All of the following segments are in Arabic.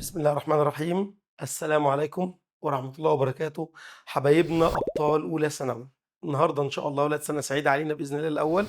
بسم الله الرحمن الرحيم. السلام عليكم ورحمة الله وبركاته. حبايبنا أبطال أولى ثانوي، النهارده إن شاء الله ولاد سنة سعيدة علينا بإذن الله. الأول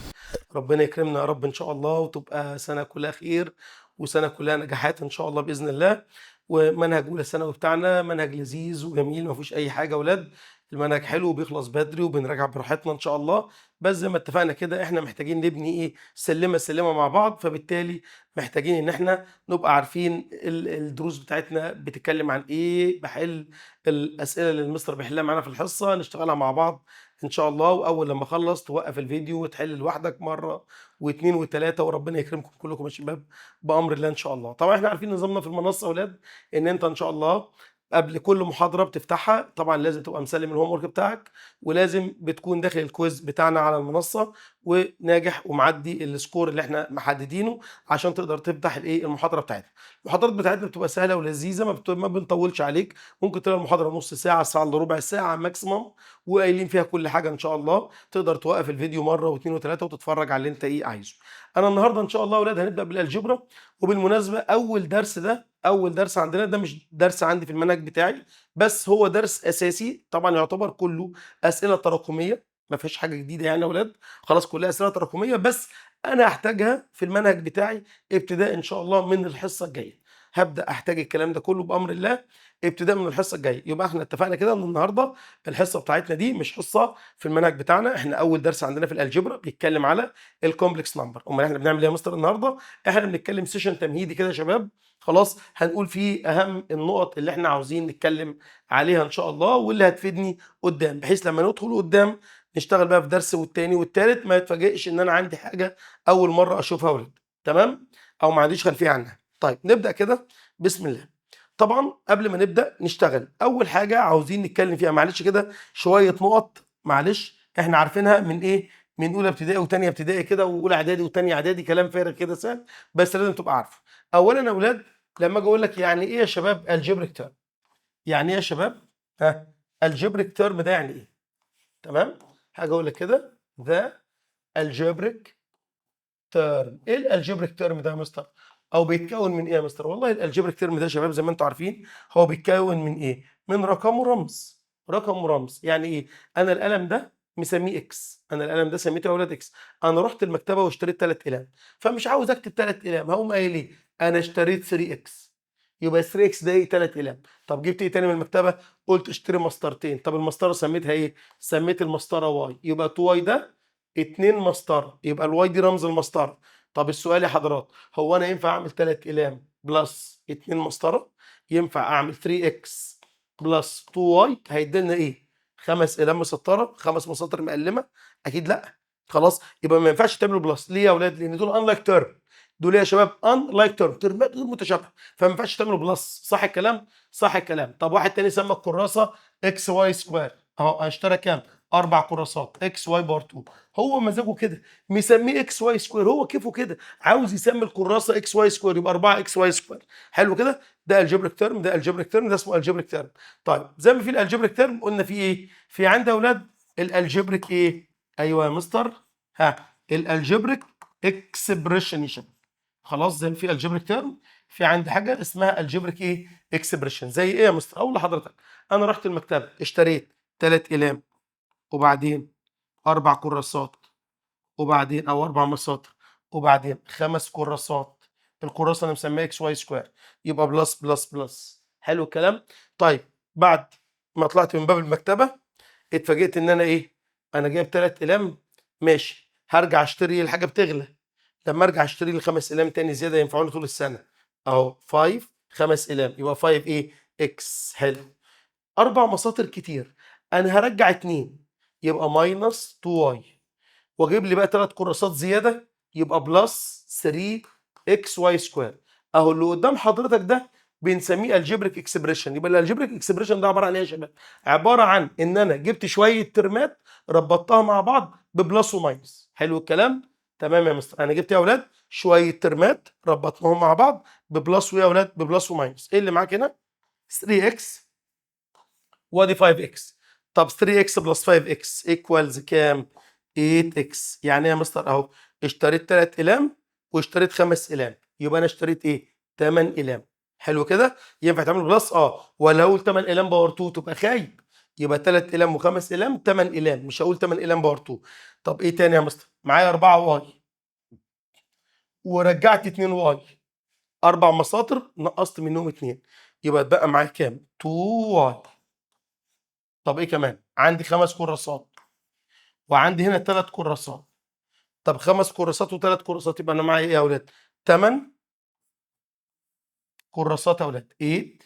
ربنا يكرمنا يا رب إن شاء الله، وتبقى سنة كلها خير وسنة كلها نجاحات إن شاء الله بإذن الله. ومنهج أولى ثانوي بتاعنا منهج لذيذ وجميل، ما فيهوش أي حاجة يا ولاد. المنهج حلو وبيخلص بدري وبنراجع براحتنا إن شاء الله. بس زي ما اتفقنا كده إحنا محتاجين نبني إيه، سلمة سلمة مع بعض، فبالتالي محتاجين إن إحنا نبقى عارفين الدروس بتاعتنا بتتكلم عن إيه، باحل الأسئلة اللي المستر بيحلها معانا في الحصة نشتغلها مع بعض إن شاء الله. وأول لمّا أخلّص توقّف الفيديو وتحل لوحدك مرّة و2 و3 وربنا يكرمكم كلّكم يا شباب بأمر الله إن شاء الله. طبعًا إحنا عارفين نظامنا في المنصة يا ولاد، إن أنت إن شاء الله قبل كل محاضرة بتفتحها طبعًا لازم تبقى مسلِّم الhomework بتاعك، ولازم بتكون داخل الquiz بتاعنا على المنصة وناجح ومعدّي الscore اللي إحنا محددينه عشان تقدر تفتح المحاضرة بتاعتنا. المحاضرات بتاعتنا بتبقى سهلة ولذيذة، ما بنطوّلش عليك، ممكن تلاقي المحاضرة نُص ساعة، ساعة إلا ربع، ساعة maximum، وقايلين فيها كل حاجة إن شاء الله. تقدر توقّف الفيديو مرّة و2 و3 وتتفرّج على اللي أنت عايزه. أنا النهارده إن شاء الله يا ولاد هنبدأ بالالجبرا، وبالمناسبة أول درس عندنا ده مش درس عندي في المنهج بتاعي، بس هو درس أساسي طبعًا يعتبر كُلّه أسئلة تراكمية، ما فيهاش حاجة جديدة يعني يا ولاد، خلاص كُلّها أسئلة تراكمية، بس أنا هاحتاجها في المنهج بتاعي ابتداء إن شاء الله من الحصة الجاية. هابدأ أحتاج الكلام ده كُلّه بأمر الله ابتداء من الحصة الجاية. يبقى إحنا اتفقنا كده إن النهارده الحصة بتاعتنا دي مش حصة في المنهج بتاعنا، إحنا أول درس عندنا في الالجبرا بيتكلم على الcomplex number. أُمّال إحنا بنعمل إيه يا مستر النهارده؟ إحنا بنتكلم session تمهيدي كده يا شباب، خلاص هنقول فيه أهم النُقط اللي إحنا عاوزين نتكلم عليها إن شاء الله، واللي هتفيدني قدّام، بحيث لمّا ندخل قدّام نشتغل بقى في درس والتاني والتالت ما يتفاجئش إن أنا عندي حاجة أول مرّة أشوفها يا ولاد، تمام؟ أو ما عنديش خلفية عنها. طيب نبدأ كده بسم الله. طبعًا قبل ما نبدأ نشتغل، أول حاجة عاوزين نتكلم فيها معلش كده شوية نُقط معلش إحنا عارفينها من إيه، من أولى ابتدائي وتانية ابتدائي كده وأولى إعدادي وتانية إعدادي، كلام فارغ كده سهل، بس لازم تبقى عارفه. أولًا يا ولاد لمّا آجي أقول لك يعني إيه يا شباب algebraic term؟ يعني إيه يا شباب؟ ها، algebraic term ده يعني إيه؟ تمام؟ هاجي أقول لك كده the algebraic term. إيه الalgebraic term ده يا مستر؟ أو بيتكوّن من إيه يا مستر؟ والله الalgebraic term ده يا شباب زي ما أنتم عارفين هو بيتكوّن من إيه؟ من رقم ورمز، رقم ورمز. يعني إيه؟ أنا القلم ده مسميه X، أنا القلم ده سميته يا ولاد X، أنا رُحت المكتبة واشتريت 3 أقلام، فمش عاوز أكتب 3 أقلام، هاقوم قايل إيه؟ أنا اشتريت 3X، يبقى 3X ده إيه؟ 3 أقلام. طب جِبت إيه تاني من المكتبة؟ قُلت اشتري مسطرتين، طب المسطرة سميتها إيه؟ سميت المسطرة Y، يبقى 2Y ده 2 مسطرة، يبقى الY دي رمز المسطرة. طب السؤال يا حضرات، هو أنا ينفع أعمل 3 أقلام بلس 2 مسطرة؟ ينفع أعمل 3x بلس 2y هيدّي لنا إيه؟ 5 أقلام مسطرة، 5 مساطر مقلّمة؟ أكيد لأ. خلاص، يبقى ما ينفعش تعملوا بلس. ليه يا ولاد؟ لإن دول unlike term. دول إيه يا شباب؟ unlike term، ترمات غير متشابهة، فما ينفعش تعملوا بلس. صح الكلام؟ صح الكلام. طب واحد تاني سمّى الكراسة xy square، أهو اشترى كام؟ 4 كراسات xy باور 2، هو مزاجه كده، مسميه xy square، هو كيفه كده، عاوز يسمي الكراسة xy square يبقى 4 xy square. حلو كده؟ ده algebraic term، ده algebraic term، ده اسمه algebraic term. طيب زي ما في الalgebraic term قلنا في إيه؟ في عندي يا أولاد الalgebraic إيه؟ أيوه يا مستر، ها، الalgebraic expression يا شباب. خلاص زي ما في algebraic term في عندي حاجة اسمها algebraic إيه؟ expression. زي إيه يا مستر؟ أقول لحضرتك، أنا رُحت المكتبة اشتريت 3 أقلام وبعدين 4 كراسات وبعدين أو 4 مساطر وبعدين 5 كراسات، الكراسة أنا مسميها XY square، يبقى بلس بلس بلس. حلو الكلام؟ طيب بعد ما طلعت من باب المكتبة اتفاجئت إن أنا إيه؟ أنا جايب 3 أقلام، ماشي، هارجع أشتري الحاجة بتغلى، لمّا أرجع أشتري لي 5 أقلام تاني زيادة ينفعوني طول السنة، أهو 5 5 أقلام يبقى 5 إيه؟ X. حلو. 4 مساطر كتير، أنا هارجّع 2 يبقى minus 2y، واجيب لي بقى 3 كراسات زيادة يبقى بلس 3xy square. أهو اللي قدّام حضرتك ده بنسميه algebraic expression. يبقى الalgebraic expression ده عبارة عن إيه يا شباب؟ عبارة عن إن أنا جبت شوية ترمات ربطتها مع بعض ببلس وماينس. حلو الكلام؟ تمام يا مستر. أنا جبت إيه يا أولاد؟ شوية ترمات ربطناهم مع بعض ببلس وإيه يا أولاد؟ ببلس وماينس. إيه اللي معاك هنا؟ 3x وادي 5x. طب 3x بلس 5x equals كام؟ 8x. يعني ايه يا مستر؟ اهو اشتريت 3 اقلام واشتريت 5 اقلام، يبقى انا اشتريت ايه؟ 8 اقلام. حلو كده؟ ينفع تعمل بلس ولا اقول 8 اقلام باور 2 تبقى خايب، يبقى 3 اقلام وخمس اقلام 8 اقلام، مش هقول 8 اقلام باور 2. طب ايه تاني يا مستر؟ معايا 4 واي ورجعت 2 واي، اربع مساطر نقصت منهم 2، يبقى اتبقى معايا كام؟ 2 واي. طب ايه كمان؟ عندي خمس كراسات وعندي هنا ثلاث كراسات. طب خمس كراسات وثلاث كراسات يبقى انا معايا ايه يا اولاد؟ 8 كراسات يا اولاد. 8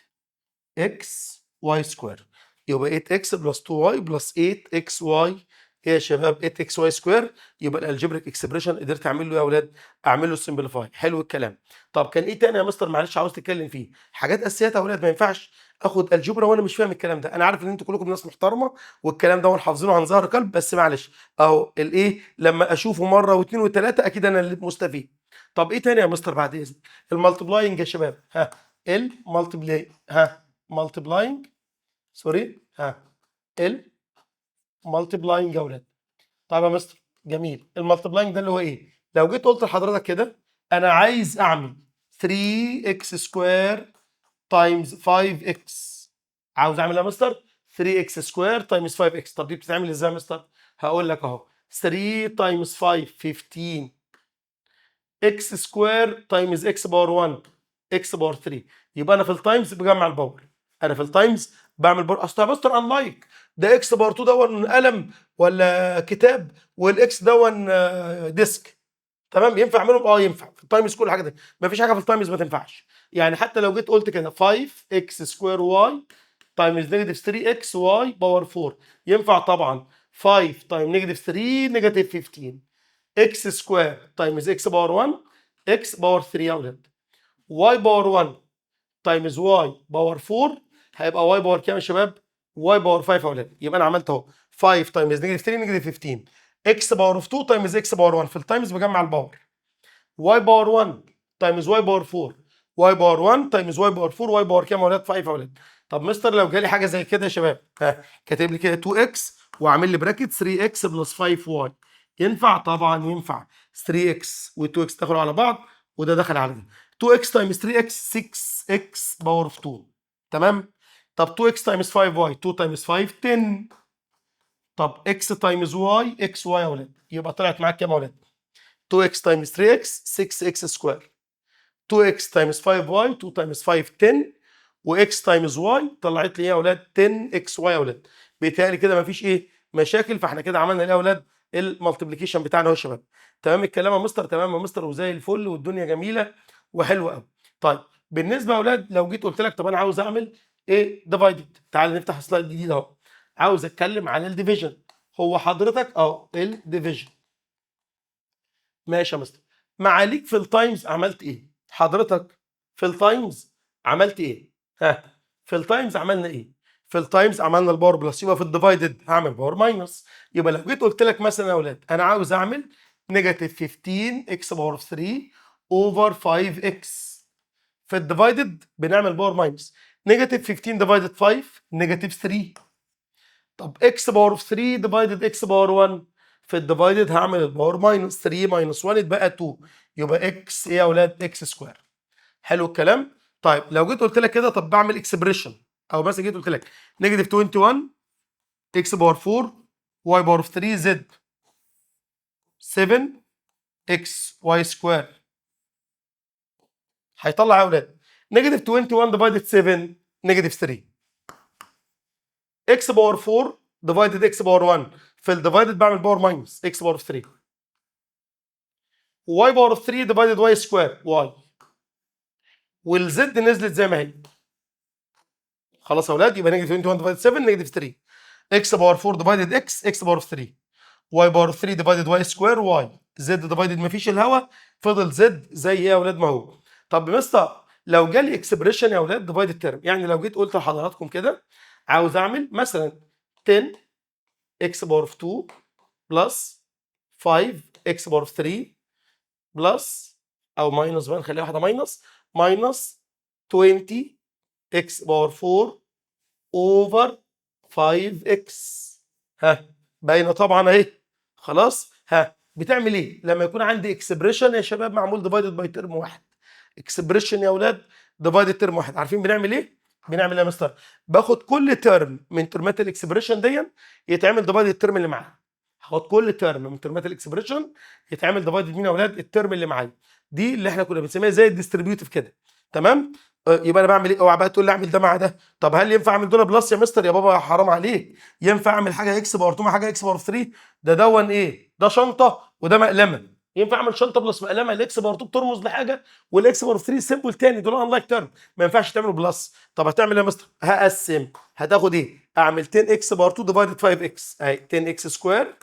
اكس واي سكوير، يبقى 8 اكس بلس 2 واي بلس 8 اكس واي. ايه يا شباب؟ 8 اكس واي سكوير. يبقى الالجبريك اكسبريشن قدرت اعمل له يا اولاد، اعمل له سمبليفاي. حلو الكلام. طب كان ايه تاني يا مستر؟ معلش عاوز تتكلم فيه حاجات اساسيات يا اولاد. ما ينفعش اخد الجبرا وانا مش فاهم الكلام ده. انا عارف ان انتوا كلكم ناس محترمه والكلام ده حافظينه عن ظهر قلب، بس معلش اهو الايه لما اشوفه مره واثنين وثلاثه اكيد انا اللي مستفيد. طب ايه تاني يا مستر بعد اذنك؟ المالتبلاينج يا شباب. المالتبلاي مالتبلاينج، سوري، المالتبلاينج يا اولاد. طيب يا مستر جميل، المالتبلاينج ده اللي هو ايه؟ لو جيت قلت لحضرتك كده انا عايز اعمل 3 اكس سكوير تايمز 5 اكس، عاوز اعمل ايه يا مستر؟ 3 اكس سكوير تايمز 5 اكس. طب دي بتتعمل ازاي يا مستر؟ هقول لك اهو، 3 تايمز 5 15 اكس سكوير تايمز اكس باور 1 اكس باور 3. يبقى انا في التايمز بجمع الباور، انا في التايمز بعمل باور. اصل يا مستر انلايك ده اكس باور 2 دون قلم ولا كتاب، والاكس دون ديسك. تمام؟ ينفع اعملهم؟ ينفع في التايمز كل حاجه دي. مفيش حاجه في التايمز ما تنفعش. يعني حتى لو جيت قلت كده 5 اكس سكوير واي تايمز نيجاتيف 3 اكس واي باور 4، ينفع طبعا. 5 تايم نيجاتيف 3 نيجاتيف 15 اكس سكوير تايمز اكس باور 1 اكس باور 3 يا اولاد. واي باور 1 تايمز واي باور 4 هيبقى واي باور كام يا شباب؟ واي باور 5 يا اولاد. يبقى انا عملت اهو 5 تايمز نيجاتيف 3 نيجاتيف 15 اكس باور 2 تايمز اكس باور 1. في التايمز بجمع الباور. واي باور 1 تايمز واي باور 4، واي باور 1 تايمز واي باور 4، واي باور كام يا اولاد؟ 5 يا اولاد. طب مستر لو جالي حاجه زي كده يا شباب، كاتب لي كده 2 اكس وعامل لي براكت 3 اكس بلس 5 واي، ينفع؟ طبعا ينفع. 3 اكس و2 اكس دخلوا على بعض وده دخل على ده. 2 اكس تايمز 3 اكس 6 اكس باور 2. تمام؟ طب 2 اكس تايمز 5 واي، 2 تايمز 5 10. طب اكس تايمز واي اكس واي يا اولاد، يبقى طلعت معاك كام يا اولاد؟ 2x تايمز 3x 6x سكوير. 2x تايمز 5y 2 تايمز 5 10 وx تايمز y طلعت لي ايه يا اولاد؟ 10xy يا اولاد. بيتهيألي كده مفيش ايه مشاكل. فاحنا كده عملنا ايه يا اولاد؟ المالتيبليكيشن بتاعنا اهو يا شباب. تمام الكلام يا مستر؟ تمام يا مستر وزي الفل والدنيا جميله وحلوه قوي. طيب بالنسبه يا اولاد لو جيت قلت لك طب انا عاوز اعمل ايه؟ ديفايدد. تعال نفتح سلايد جديد اهو. عاوز اتكلم عن الديفيجن. هو حضرتك الديفيجن. ماشي يا مستر. معاليك في التايمز عملت ايه؟ حضرتك في التايمز عملت ايه؟ في التايمز عملنا ايه؟ في التايمز عملنا الباور بلس، يبقى في الديفايدد هعمل باور ماينس. يبقى لو جيت قلت لك مثلا يا اولاد انا عاوز اعمل نيجاتيف 15 اكس باور 3 اوفر 5 اكس، في الديفايدد بنعمل باور ماينس. نيجاتيف 15 ديفايدد 5 نيجاتيف 3. طب اكس باور 3 ديفايدد اكس باور 1، في الديفايدد هعمل الباور ماينس 3 ماينس 1 يتبقى 2، يبقى اكس ايه يا اولاد؟ اكس سكوير. حلو الكلام. طيب لو جيت قلت لك كده طب بعمل اكسبريشن، او مثلا جيت قلت لك نيجاتيف 21 اكس باور 4 واي باور 3 زد 7 اكس واي سكوير، هيطلع يا اولاد نيجاتيف 21 ديفايدد 7 نيجاتيف 3. اكس باور 4 ديفايدد اكس باور 1، في الديفايدد بعمل باور ماينس اكس باور 3. واي باور 3 ديفايدد واي سكوير واي، والزد نزلت زي ما هي. خلاص يا اولاد يبقى نيجاتيف 21 ديفايدد 7 نيجاتيف 3. اكس باور 4 ديفايدد اكس اكس باور 3. واي باور 3 ديفايدد واي سكوير واي. زد ديفايدد مفيش الهوا، فضل زد زي ايه يا اولاد ما هو. طب مستر لو جالي اكسبريشن يا اولاد ديفايدد تيرم، يعني لو جيت قلت لحضراتكم كده عاوز اعمل مثلا 10 اكس باور 2 بلس 5 اكس باور 3 بلس او ماينس بقى نخليها واحده ماينس 20 اكس باور 4 اوفر 5 اكس. باينه طبعا اهي. خلاص بتعمل ايه لما يكون عندي اكسبريشن يا شباب معمول ديفايدد باي ترم واحد؟ اكسبريشن يا اولاد ديفايد ترم واحد. عارفين بنعمل ايه؟ بنعمل ايه يا مستر؟ باخد كل ترم من ترمات الاكسبريشن دي يتعمل ديفايد الترم اللي معاه. هاخد كل ترم من ترمات الاكسبريشن يتعمل ديفايد مين يا اولاد؟ الترم اللي معايا. دي اللي احنا كنا بنسميها زي الديستريبيوتيف كده. تمام؟ يبقى انا بعمل ايه؟ اوعى بقى تقول لي اعمل ده مع ده. طب هل ينفع اعمل دول بلس يا مستر؟ يا بابا حرام عليك. ينفع اعمل حاجه اكس باور 2 مع حاجه اكس باور 3؟ ده دون ايه؟ ده شنطه وده مقلمه. ينفع اعمل شنطه بلس مقلمه؟ الاكس باور 2 بترمز لحاجه والاكس باور 3 سيمبل تاني، دول انلايك تيرم، ما ينفعش تعملوا بلس. طب هتعمل ايه يا مستر؟ هقسم. هتاخد ايه؟ اعمل 10 اكس باور 2 ديفايدد 5 اكس، اهي 10 اكس سكوير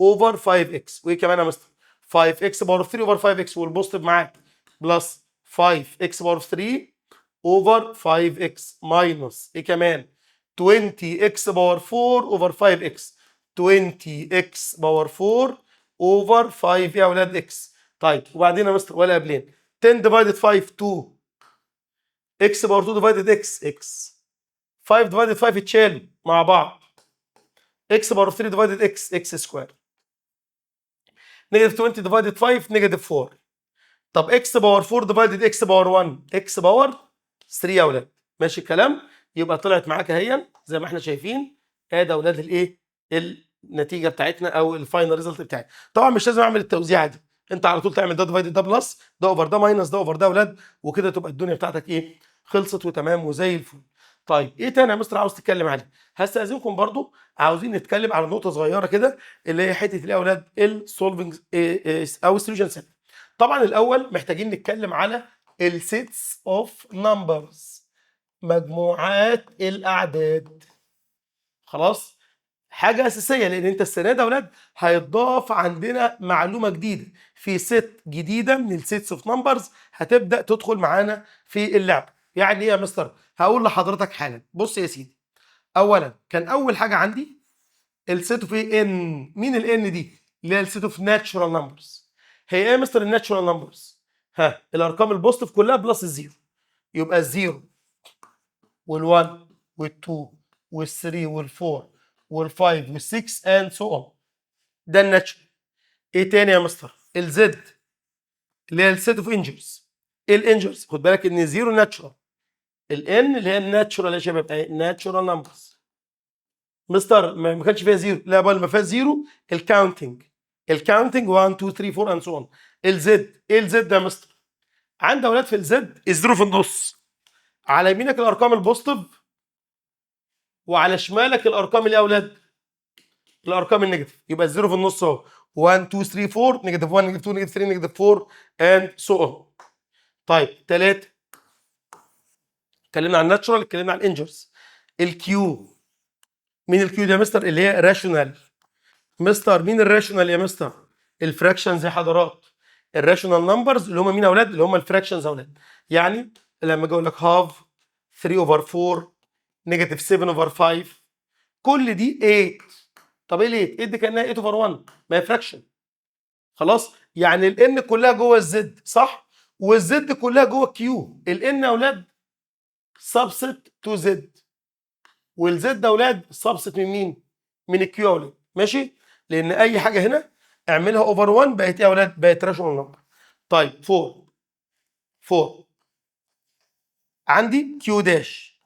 اوفر 5 اكس. وايه كمان يا مستر؟ 5 اكس باور 3 اوفر 5 اكس، والبوزيتيف معاك بلس 5 اكس باور 3 اوفر 5 اكس ماينس ايه كمان؟ 20 اكس باور 4 اوفر 5 اكس. 20 اكس باور 4 اوفر 5 يا اولاد اكس. طيب وبعدين يا مستر ولا قبلين؟ 10 ديفايدد 5 2 اكس باور 2 ديفايدد اكس اكس. 5 ديفايدد 5 اتشالوا مع بعض. اكس باور 3 ديفايدد اكس اكس سكوير. نيجاتيف 20 ديفايدد 5 نيجاتيف 4. طب اكس باور 4 ديفايدد اكس باور 1 اكس باور 3 يا اولاد. ماشي الكلام؟ يبقى طلعت معاك اهي زي ما احنا شايفين. ادي اولاد الايه؟ النتيجه بتاعتنا او الفاينل ريزلت بتاعتنا. طبعا مش لازم اعمل التوزيعه دي، انت على طول تعمل ده ديفايدد ده بلس، ده اوفر ده ماينس ده اوفر ده يا اولاد، وكده تبقى الدنيا بتاعتك ايه؟ خلصت وتمام وزي الفل. طيب ايه تاني يا مستر عاوز تتكلم عليه؟ هستاذنكم برضو عاوزين نتكلم على نقطه صغيره كده اللي هي حته ايه يا اولاد؟ السولفنج او السوليوشن سيت. طبعا الاول محتاجين نتكلم على السيتس اوف نمبرز، مجموعات الاعداد. خلاص؟ حاجه اساسيه، لان انت السنه ده يا اولاد هيتضاف عندنا معلومه جديده في ست جديده من السيتس اوف نمبرز هتبدا تدخل معانا في اللعبه. يعني ايه يا مستر؟ هقول لحضرتك حالا. بص يا سيدي، اولا كان اول حاجه عندي السيت اوف ايه؟ ان. مين الان دي؟ اللي هي السيت اوف ناتشورال نمبرز. هي ايه يا مستر الناتشورال نمبرز؟ ها، الارقام البوزيتيف كلها بلس الزيرو. يبقى الزيرو وال1 وال2 وال3 وال4 وال5 وال6 اند سو اون. ده الناتشورال. ايه تاني يا مستر؟ الزد اللي هي السيت اوف انجرز. ايه الانجرز؟ خد بالك ان زيرو ناتشورال. الان اللي هي الناتشورال يا شباب، ناتشورال نمبرز. مستر ما كانش فيها زيرو، لا بل ما فيها زيرو الكاونتنج. الكاونتنج 1 2 3 4 اند سو اون. الزد، ايه الزد يا مستر؟ عندي اولاد في الزد الزيرو في النص، على يمينك الارقام البوزيتيف وعلى شمالك الارقام اللي يا اولاد؟ الارقام النيجاتيف. يبقى الزيرو في النص اهو 1 2 3 4 نيجاتيف 1 نيجاتيف 2 نيجاتيف 3 نيجاتيف 4 اند سو اون. طيب ثلاثة، اتكلمنا عن الناتشورال، اتكلمنا عن الانجرز. الكيو، مين الكيو دي يا مستر؟ اللي هي راشونال. مستر مين الراشونال يا مستر؟ الفراكشنز يا حضرات. الراشونال نمبرز اللي هم مين يا اولاد؟ اللي هم الفراكشنز يا اولاد. يعني لما اجي اقول لك هاف 3 اوفر 4 نيجاتيف 7 اوفر 5، كل دي 8. طب ايه ال 8؟ 8 دي كانها 8 اوفر 1، ما هي فراكشن. خلاص؟ يعني الان كلها جوه الزد، صح؟ والزد كلها جوه الكيو. الان يا اولاد سبست تو زد، والزد يا اولاد سبست من مين؟ من الكيو يا اولاد. ماشي؟ لان اي حاجه هنا اعملها اوفر 1 بقت ايه يا اولاد؟ بقت راشونال نمبر. طيب 4 4 عندي كيو داش،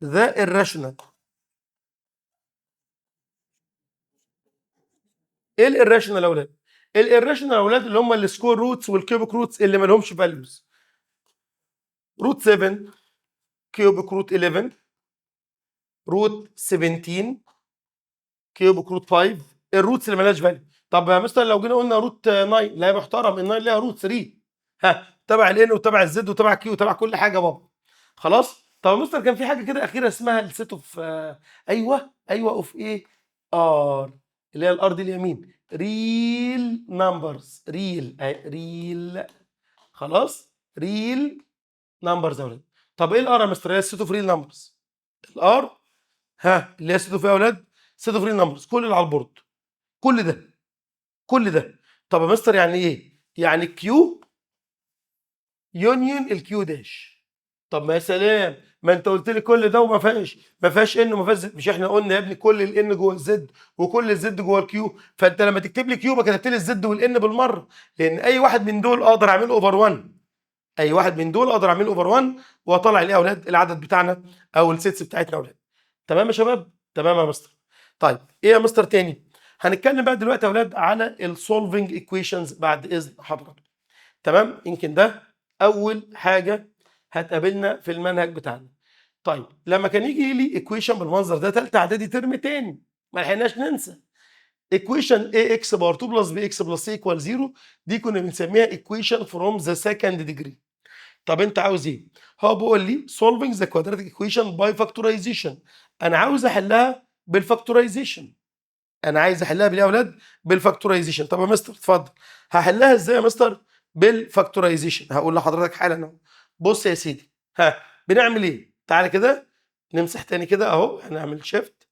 ده الراشونال. ايه الراشونال يا اولاد؟ الراشونال يا اولاد اللي هم السكوير روتس والكيوبيك روتس اللي ما لهمش فاليوز. روت 7 كيوبيك روت 11 روت 17 كيوبيك روت 5، الروتس اللي مالهاش فاليو. طب يا مستر لو جينا قلنا روت 9، لا يا محترم، ال 9 ليها روت 3، ها، تبع الان وتبع الزد وتبع كيو وتبع كل حاجه بابا. خلاص؟ طب يا مستر كان في حاجه كده اخيره اسمها السيت اوف ايوه اوف ايه؟ ار، اللي هي الار دي اليمين، ريل نمبرز. ريل. خلاص؟ ريل نمبرز يا ولاد. طب ايه الار يا مستر؟ هي السيت اوف ريل نمبرز. الار، ها، اللي هي سيت اوف ايه يا ولاد؟ سيت اوف ريل نمبرز، كل اللي على البورد، كل ده، كل ده. طب يا مستر يعني ايه؟ يعني كيو يونيون الكيو داش. طب ما يا سلام، ما انت قلت لي كل ده وما فيهاش، ما فيهاش ان وما فيهاش زد. مش احنا قلنا يا ابني كل الان جوه الزد وكل الزد جوه الكيو؟ فانت لما تكتب لي كيو ما كتبت لي الزد والان بالمره، لان اي واحد من دول اقدر اعمله اوفر 1. اي واحد من دول اقدر اعمله اوفر 1 واطلع عليه يا اولاد العدد بتاعنا او السيتس بتاعتنا يا اولاد. تمام يا شباب؟ تمام يا مستر. طيب ايه يا مستر تاني؟ هنتكلم بقى دلوقتي يا اولاد على السولفنج ايكويشنز بعد اذن حضرتك. تمام؟ يمكن ده اول حاجه هتقابلنا في المنهج بتاعنا. طيب لما كان يجي لي ايكويشن بالمنظر ده ثالثه اعدادي ترم تاني، ما لحقناش ننسى ايكويشن ax باور 2 بلس bx بلس c ايكوال 0، دي كنا بنسميها ايكويشن فروم ذا سكند ديجري. طب انت عاوز ايه؟ هو بيقول لي solving the quadratic equation by factorization. انا عاوز احلها بالفاكتورايزيشن. انا عايز احلها بالايه يا اولاد؟ بالفاكتورايزيشن. طب يا مستر اتفضل، هحلها ازاي يا مستر؟ بالفاكتورايزيشن. هقول لحضرتك حالا اهو. بص يا سيدي، بنعمل ايه؟ تعالى كده نمسح تاني كده اهو، هنعمل شيفت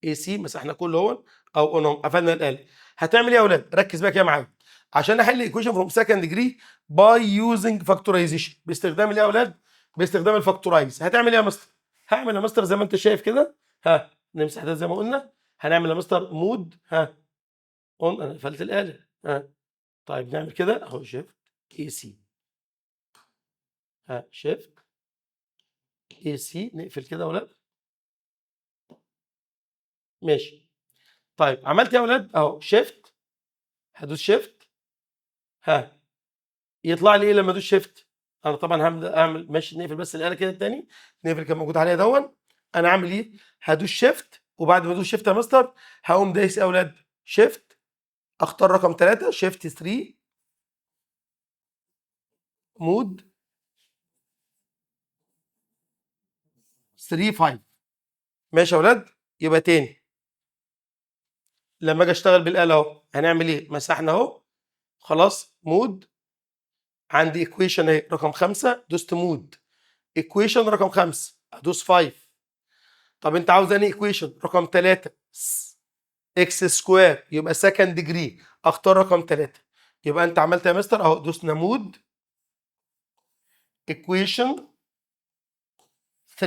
اي سي، مسحنا كله اهو او اون قفلنا الاله. هتعمل ايه يا اولاد؟ ركز بقى كده معايا. عشان احل ايكويشن فروم سكند ديجري باي يوزنج فاكتورايزيشن، باستخدام ايه يا اولاد؟ باستخدام الفاكتورايز. هتعمل ايه يا مستر؟ هعمل يا مستر زي ما انت شايف كده، نمسح ده زي ما قلنا. هنعمل يا مستر مود اون، انا قفلت الاله. طيب نعمل كده اهو، شيفت اي سي، شيفت اي سي، نقفل كده يا اولاد. ماشي. طيب عملت ايه يا اولاد؟ اهو شيفت، هدوس شيفت، يطلع لي ايه لما ادوس شيفت؟ انا طبعا هبدا اعمل ماشي، نقفل بس الاله كده التاني، نقفل كان موجود عليها دون. انا عامل ايه؟ هدوس شيفت، وبعد ما ادوس شيفت يا مستر هقوم دايس يا اولاد شيفت، اختار رقم 3، شيفت 3 مود 3 5. ماشي يا اولاد؟ يبقى تاني لما اجي اشتغل بالاله اهو هنعمل ايه؟ مسحنا اهو خلاص مود، عندي ايكويشن اهي رقم 5، دوست مود ايكويشن رقم 5، ادوس 5. طب انت عاوز انهي ايكويشن؟ رقم 3 اكس سكوير، يبقى سكند ديجري، اختار رقم 3. يبقى انت عملت يا مستر اهو، دوسنا مود ايكويشن 3،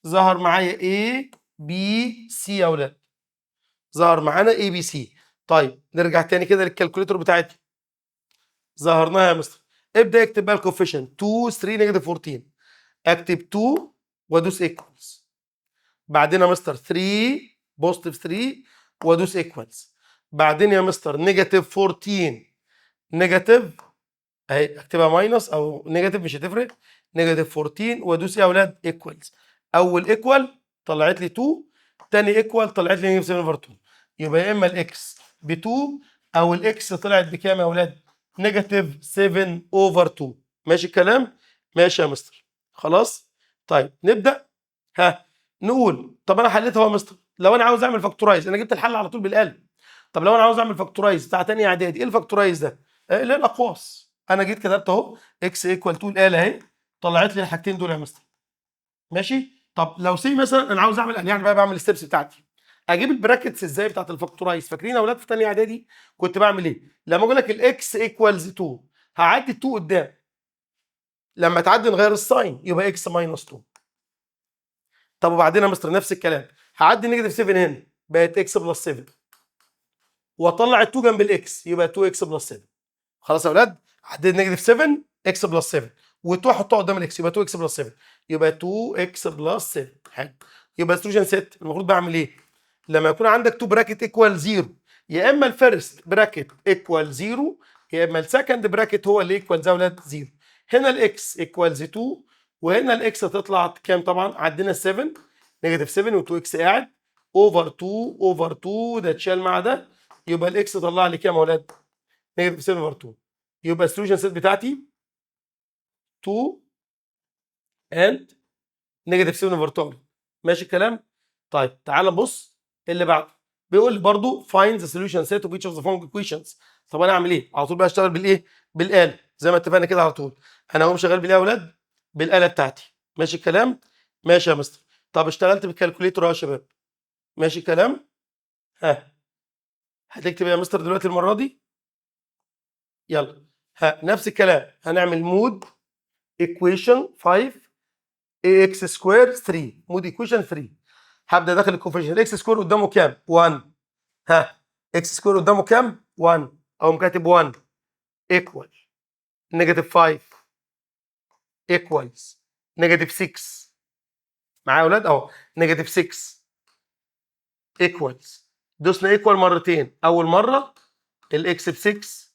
ظهر معايا A B C يا اولاد، ظهر معانا A B C. طيب نرجع تاني كده للكالكوليتر بتاعتنا، ظهرناها يا مستر. ابدا اكتب بقى الكوفيشن 2 3 نيجاتيف 14، اكتب 2 وادوس ايكوالز. بعدين يا مستر 3 بوزيتيف 3 وادوس ايكوالز. بعدين يا مستر نيجاتيف 14 نيجاتيف اهي، اكتبها ماينس او نيجاتيف مش هتفرق، نيجاتيف 14 وادوس ايه يا اولاد؟ ايكوالز. اول ايكوال طلعت لي 2، تاني ايكوال طلعت لي نيجاتيف 7 اوفر 2. يبقى يا اما الاكس ب 2 او الاكس طلعت بكام يا اولاد؟ نيجاتيف 7 اوفر 2. ماشي الكلام؟ ماشي يا مستر. خلاص؟ طيب نبدا. نقول طب انا حليتها يا مستر، لو انا عاوز اعمل فاكتورايز انا جبت الحل على طول بالاله. طب لو انا عاوز اعمل فاكتورايز بتاع تاني اعدادي، ايه الفاكتورايز ده؟ اللي هي الاقواس. انا جيت كتبت اهو اكس ايكوال 2، الاله اهي طلعت لي الحاجتين دول يا مستر. ماشي. طب لو سي مثلا انا عاوز اعمل يعني بقى بعمل الستبس بتاعتي، اجيب البراكتس ازاي بتاعت الفاكتورايز؟ فاكرين يا اولاد في ثانيه اعدادي كنت بعمل ايه؟ لما اقول لك الاكس ايكوالز 2 هعدي 2 قدام، لما تعدي نغير الساين يبقى اكس ماينس 2. طب وبعدين يا مستر نفس الكلام، هعدي نيجاتيف 7 هنا بقت اكس بلس 7، واطلع ال 2 جنب الاكس يبقى 2 اكس بلس 7. خلاص يا اولاد؟ عديت نيجاتيف 7 اكس بلس 7 و2 احطها قدام الاكس يبقى 2 اكس بلس 7، يبقى 2 اكس بلس 7. حلو. يبقى سولوشن ست المفروض بعمل ايه؟ لما يكون عندك 2 براكت ايكوال 0، يا اما الفيرست براكت ايكوال 0 يا اما السكند براكت هو اللي ايكوال زي اولاد 0. هنا الاكس ايكوالز 2 وهنا الاكس تطلع كام؟ طبعا عدينا 7 نيجاتيف 7 و2 اكس قاعد اوفر 2 اوفر 2 ده اتشال مع ده، يبقى الاكس طلع لي كام يا اولاد؟ نيجاتيف 7 اوفر 2. يبقى السوليوشن سيت بتاعتي 2 اند نيجاتيف 7 اوفر 2. ماشي الكلام؟ طيب تعال نبص اللي بعده، بيقول لي برضه find the solution set of each of the following equations. طب انا اعمل ايه؟ على طول بقى اشتغل بالايه؟ بالاله زي ما اتفقنا كده على طول. انا هقوم شغال بالايه يا اولاد؟ بالاله بتاعتي. ماشي الكلام؟ ماشي يا مستر. طب اشتغلت بالكالكوليتر يا شباب. ماشي الكلام؟ هتكتب إيه يا مستر دلوقتي المره دي؟ يلا. نفس الكلام، هنعمل مود ايكويشن 5 ax سكوير 3، مود ايكويشن 3. هبدا داخل الكوفيشن، اكس سكوير قدامه كام؟ 1. اكس سكوير قدامه كام؟ 1، اقوم كاتب 1 ايكوال نيجاتيف 5 ايكوالز نيجاتيف 6. معايا يا اولاد اهو، نيجاتيف 6 ايكوالز. دوسنا ايكوال مرتين، اول مره الاكس ب 6،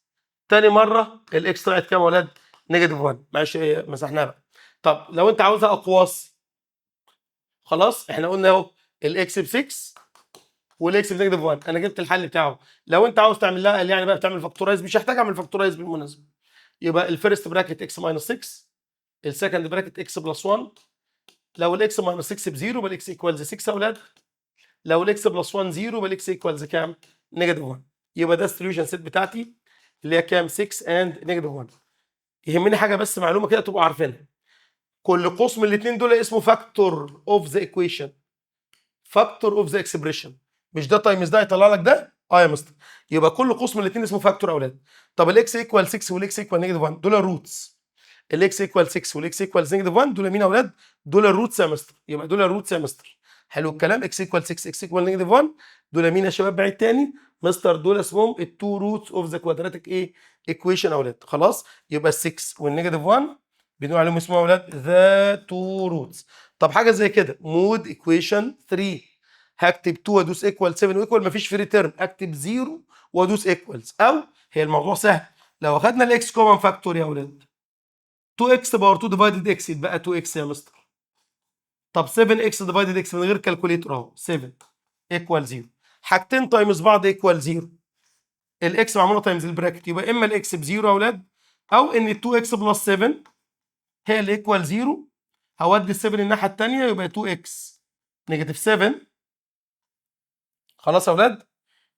تاني مره الاكس طلعت كام يا اولاد؟ نيجاتيف 1. معلش مسحناها بقى. طب لو انت عاوزها اقواس، خلاص احنا قلنا اهو الاكس ب 6 والاكس بنيجاتيف 1، انا جبت الحل بتاعه. لو انت عاوز تعمل لها يعني بقى بتعمل فاكتورايز، مش هحتاج اعمل فاكتورايز بالمناسبه. يبقى الفيرست براكت اكس ماينس 6، السكند براكت اكس بلس 1. لو الاكس ماينس 6 بزيرو يبقى الاكس ايكوالز 6 يا اولاد. لو الاكس بلس 1 زيرو يبقى الاكس ايكوالز كام؟ نيجاتيف 1. يبقى ده السوليوشن سيت بتاعتي اللي هي كام؟ 6 اند نيجاتيف 1. يهمني حاجه بس معلومه كده تبقوا عارفينها، كل قوس من الاثنين دول اسمه فاكتور اوف ذا ايكويشن، فاكتور اوف ذا اكسبريشن. مش ده تايمز ده يطلع لك ده؟ اه يا مستر. يبقى كل قوس من الاثنين اسمه فاكتور يا اولاد. طب الاكس ايكوال 6 والاكس ايكوال نيجاتيف 1 دول الروتس. الاكس ايكوال 6 والاكس ايكوال نيجاتيف 1 دول مين يا اولاد؟ دول الروتس يا مستر. يبقى دول الروتس يا مستر. حلو الكلام. اكس ايكوال 6 اكس ايكوال نيجاتيف 1 دول مين يا شباب؟ بعيد تاني مستر، دول اسمهم التو روتس اوف ذا كوادراتيك ايه؟ ايكويشن يا اولاد. خلاص يبقى ال 6 والنيجاتيف 1 بنقول عليهم اسمهم يا اولاد ذا تو روتس. طب حاجه زي كده مود ايكويشن 3، هكتب 2 وادوس ايكوال 7 وايكوال، مفيش فري تيرم، اكتب 0 وادوس ايكوالز. او هي الموضوع سهل، لو اخدنا الاكس كومن فاكتور يا اولاد 2x باور 2 ديفايدد اكس يبقى 2x يا مستر. طب 7x ديفايدد اكس من غير كالكوليتر اهو 7 ايكوال 0. حاجتين تايمز بعض ايكوال 0، الاكس معموله تايمز البراكت، يبقى اما الاكس ب 0 يا اولاد، او ان 2x بلس 7 هي اللي ايكوال 0. هودي ال 7 الناحيه الثانيه يبقى 2x نيجاتيف 7. خلاص يا اولاد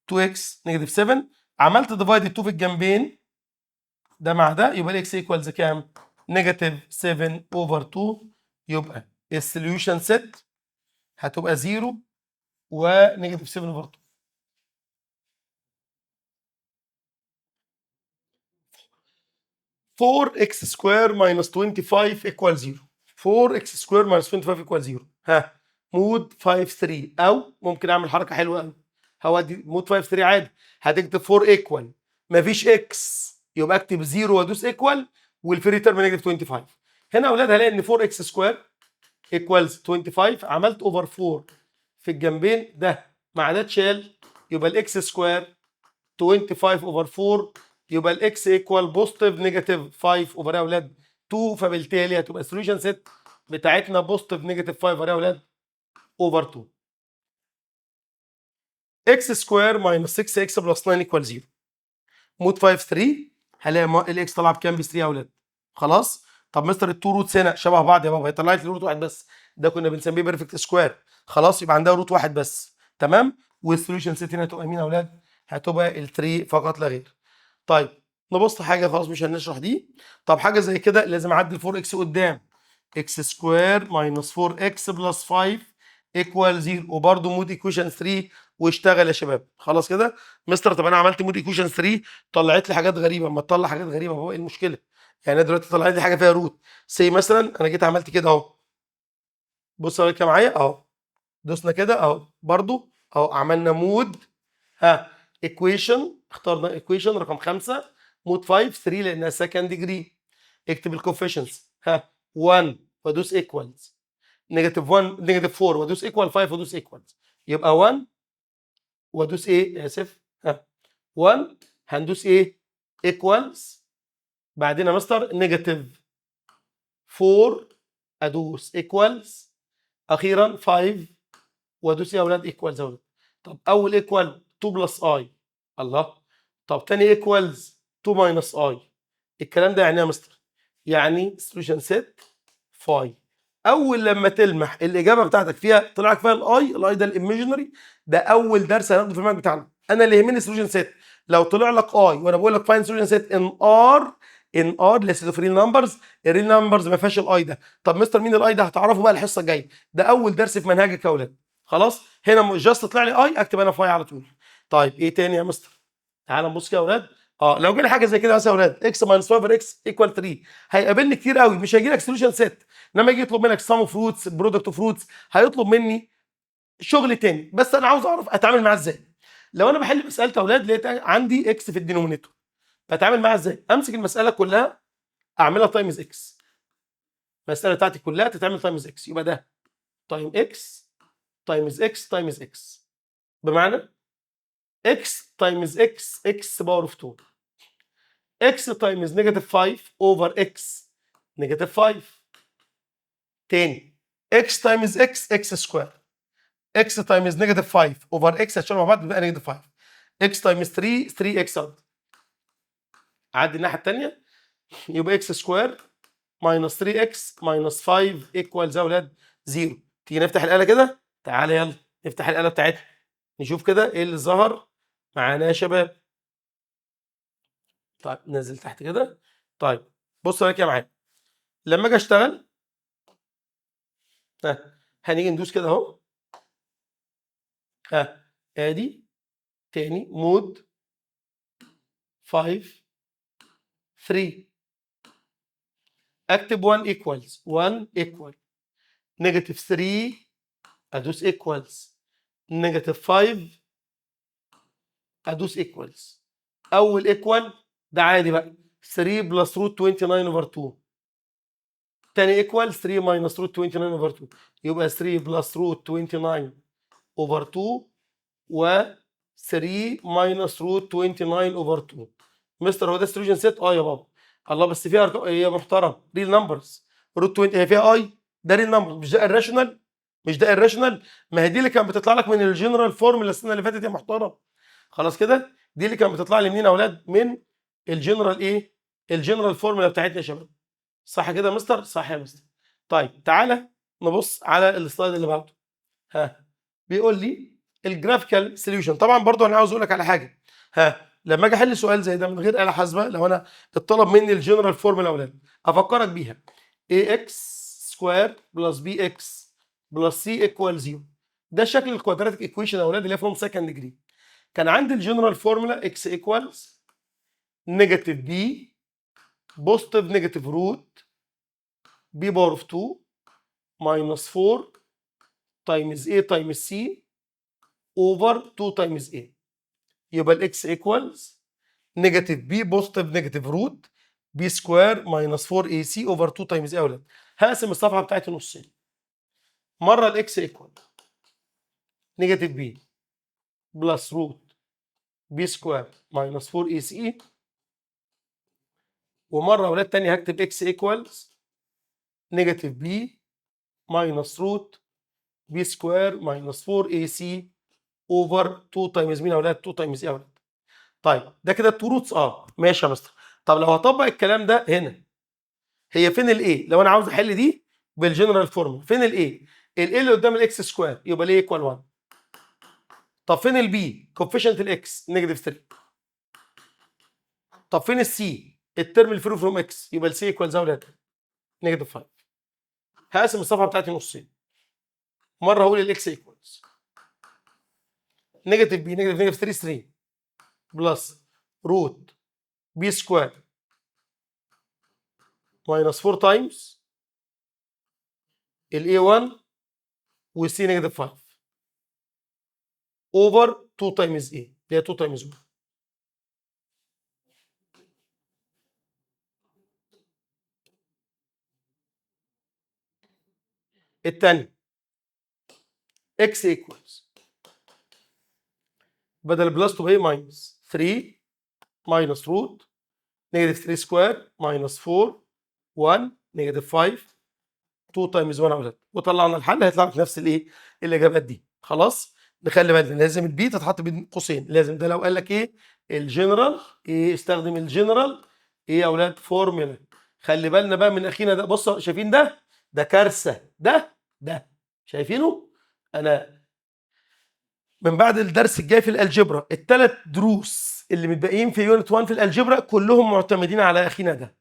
2x نيجاتيف 7، عملت ديفايد 2 في الجنبين ده مع ده يبقى الاكس ايكوالز كام؟ نيجاتيف 7 اوفر 2. يبقى السوليوشن سيت هتبقى 0 ونيجاتيف 7 اوفر 2. 4x سكوير ماينس 25 ايكوال 0. 4x سكوير ماينس 25 ايكوال 0. ها مود 5 3، او ممكن اعمل حركه حلوه قوي، هودي مود 5 3 عادي، هتكتب 4 ايكوال مفيش اكس يبقى اكتب 0 وادوس ايكوال والفري تيرم نيجاتيف 25. هنا يا اولاد هلاقي ان 4x سكوير ايكوالز 25، عملت اوفر 4 في الجنبين ده مع ده اتشال، يبقى الاكس سكوير 25 اوفر 4، يبقى الاكس ايكوال بوزيتيف نيجاتيف 5 اوفر يا اولاد 2، فبالتالي هتبقى السوليوشن سيت بتاعتنا بوزيتيف نيجاتيف 5 يا اولاد اوفر 2. اكس سكوير ماينس 6 اكس بلس 9 ايكوال 0. مود 5 3 هلاقي الاكس طالعه بكام؟ ب 3 يا اولاد. خلاص. طب مستر التو روتس هنا شبه بعض يا بابا، هي طلعت لي روت واحد بس، ده كنا بنسميه بيرفكت سكوير. خلاص يبقى عندها روت واحد بس. تمام. والسوليوشن سيت هنا هتبقى مين يا اولاد؟ هتبقى ال 3 فقط لا غير. طيب نبص حاجه، خلاص مش هنشرح دي. طب حاجه زي كده لازم اعدل 4 اكس قدام، اكس سكوير ماينس 4 اكس بلس 5 ايكوال 0، وبرده مود ايكويشن 3 واشتغل يا شباب. خلاص كده مستر. طب انا عملت مود ايكويشن 3 طلعت لي حاجات غريبه، اما تطلع حاجات غريبه هو ايه المشكله؟ يعني انا دلوقتي طلعت لي حاجه فيها روت، سي مثلا انا جيت عملت كده اهو، بص كده معايا اهو، دوسنا كده اهو برضو اهو، عملنا مود ها ايكويشن، اخترنا ايكويشن رقم 5 مود 5 3 لانها سكند ديجري. اكتب الكوفيشنز ها 1 وادوس ايكوالز، نيجاتيف 1 نيجاتيف 4 وادوس ايكوال 5 وادوس ايكوالز، يبقى 1 وادوس ايه؟ اسف ها 1 هندوس ايه؟ ايكوالز، بعدين يا مستر نيجاتيف 4 ادوس ايكوالز، اخيرا 5 وادوس يا اولاد ايكوالز اهو. طب اول ايكوال 2 بلس اي، الله. طب تاني ايكوالز 2 ماينس اي، الكلام ده يعني ايه يا مستر؟ يعني سوليوشن سيت فاي. اول لما تلمح الاجابه بتاعتك فيها طلعت فيها الاي ده الايميجينري، ده اول درس هناخده في المنهج بتاعنا. انا اللي يهمني سوليوشن سيت، لو طلع لك اي وانا بقول لك فاين سوليوشن سيت ان ار، ان ار ليست اوف ريل نمبرز، الريل نمبرز ما فيهاش الاي ده. طب مستر مين الاي ده؟ هتعرفه بقى الحصه الجايه، ده اول درس في منهجك يا اولاد. خلاص هنا جاست طلع لي اي اكتب انا فاي على طول. طيب ايه تاني يا مستر؟ تعال نبص كده يا اولاد. لو جالي حاجه زي كده مثلا يا اولاد اكس ماينس 5 اكس ايكوال 3، هيقابلني كتير قوي، مش هيجي لك سوليوشن سيت، انما يجي يطلب منك سم اوف روتس برودكت اوف روتس، هيطلب مني شغل تاني، بس انا عاوز اعرف اتعامل معاه ازاي. لو انا بحل مساله يا اولاد لقيت عندي اكس في الدينومينيتور، بتعامل معاها ازاي؟ امسك المساله كلها اعملها تايمز اكس. المساله بتاعتي كلها تتعمل تايمز اكس، يبقى ده تايم اكس تايمز اكس تايمز اكس، بمعنى اكس تايمز اكس اكس باور اوف 2، اكس تايمز نيجاتيف 5 اوفر اكس نيجاتيف 5. تاني اكس تايمز اكس اكس سكوير، اكس تايمز نيجاتيف 5 اوفر اكس هتشيلوا مع بعض بيبقى نيجاتيف 5، اكس تايمز 3 3 اكس اوت. عدي الناحيه الثانيه يبقى اكس سكوير ماينس 3 اكس ماينس 5 ايكوالز يا اولاد 0. تيجي نفتح الاله كده، تعالى يلا نفتح الاله بتاعتنا نشوف كده ايه اللي ظهر معانا يا شباب. طيب ننزل تحت كده. طيب بص يا معايا، لما اجي اشتغل هنيجي ندوس كده اهو، ادي تاني مود 5 3، اكتب 1 ايكوالز 1 ايكوال نيجاتيف 3 ادوس ايكوالز نيجاتيف 5 ادوس ايكوالز. اول ايكوال ده عادي بقى 3 بلس روت 29 اوفر 2، تاني ايكوال 3 ماينس روت 29 اوفر 2، يبقى 3 بلس روت 29 اوفر 2 و 3 ماينس روت 29 اوفر 2. مستر هو ده سوليوشن سيت؟ اه يا بابا. الله بس فيها ارقام يا محترم، ريل نمبرز. روت 20 هي فيها اي، ده ريل نمبر مش ده الراشونال، مش ده الراشونال. ما هي دي اللي كانت بتطلع لك من الجنرال فورمولا السنه اللي فاتت يا محترم. خلاص كده دي اللي كانت بتطلع لي منين يا اولاد؟ من الجنرال ايه؟ الجنرال فورمولا بتاعتنا يا شباب. صح كده يا مستر؟ صح يا مستر. طيب تعالى نبص على السلايد اللي بعده. بيقول لي الجرافيكال سوليوشن. طبعا برضو انا عاوز اقول لك على حاجه، لما اجي احل سؤال زي ده من غير آلة حاسبه، لو انا اتطلب مني الجنرال فورمولا يا اولاد افكرك بيها، ax سكوير بلس bx بلس c ايكوال 0. ده شكل الكوادراتيك ايكويشن يا اولاد اللي هي فروم سكند ديجري. كان عندي الجنرال فورمولا x ايكوالز نيجاتيف b بوزيتيف نيجاتيف روت b باور اوف 2 ماينس 4 تايمز a تايمز c اوفر 2 تايمز a. يبقى الاكس ايكوالز نيجاتيف بي بوزيتيف نيجاتيف روت بي سكوير ماينس 4 اي سي اوفر 2 تايمز ايه يا ولاد. هقسم الصفحه بتاعتي نصين. مره الاكس ايكوال نيجاتيف بي بلس روت بي سكوير ماينس 4 اي سي، ومره يا ولاد تاني هكتب اكس ايكوالز نيجاتيف بي ماينس روت بي سكوير ماينس 4 اي سي اوفر 2 تايمز مين يا ولاد؟ 2 تايمز ايه يا ولاد؟ طيب ده كده 2 روتس ماشي يا مستر. طب لو هطبق الكلام ده هنا، هي فين الايه؟ لو انا عاوز احل دي بالجنرال فورمولا، فين الايه؟ الايه اللي قدام الاكس سكوير يبقى الايه ايكوال 1. طب فين البي؟ كوفيشنت الاكس نيجاتيف 3. طب فين السي؟ الترم الفري فروم اكس، يبقى السي ايكوال زي ولاد نيجاتيف 5. هقسم الصفحه بتاعتي نصين. مره هقول الاكس ايكوالز نيجاتيف بي نيجاتيف 3 3 بلس روت بي سكوير ماينس 4 تايمز الاي 1 والسي نيجاتيف 5 اوفر 2 تايمز ايه اللي هي 2 تايمز 1. الثاني اكس ايكوالز بدل بلس تبقى ايه؟ ماينس 3 ماينس روت نيجاتيف 3 سكوير ماينس 4 1 نيجاتيف 5 2 تايمز 1 يا اولاد، وطلعنا الحل هيطلع لك نفس الايه؟ الاجابات دي. خلاص نخلي بالنا لازم البي تتحط بين قوسين، لازم ده لو قال لك ايه؟ الجنرال ايه؟ استخدم الجنرال ايه يا اولاد؟ فورمولا. خلي بالنا بقى من اخينا ده. بصوا شايفين ده؟ ده كارثه. ده شايفينه؟ انا من بعد الدرس الجاي في الالجبرا الثلاث دروس اللي متبقيين في يونت 1 في الالجبرا كلهم معتمدين على اخينا ده.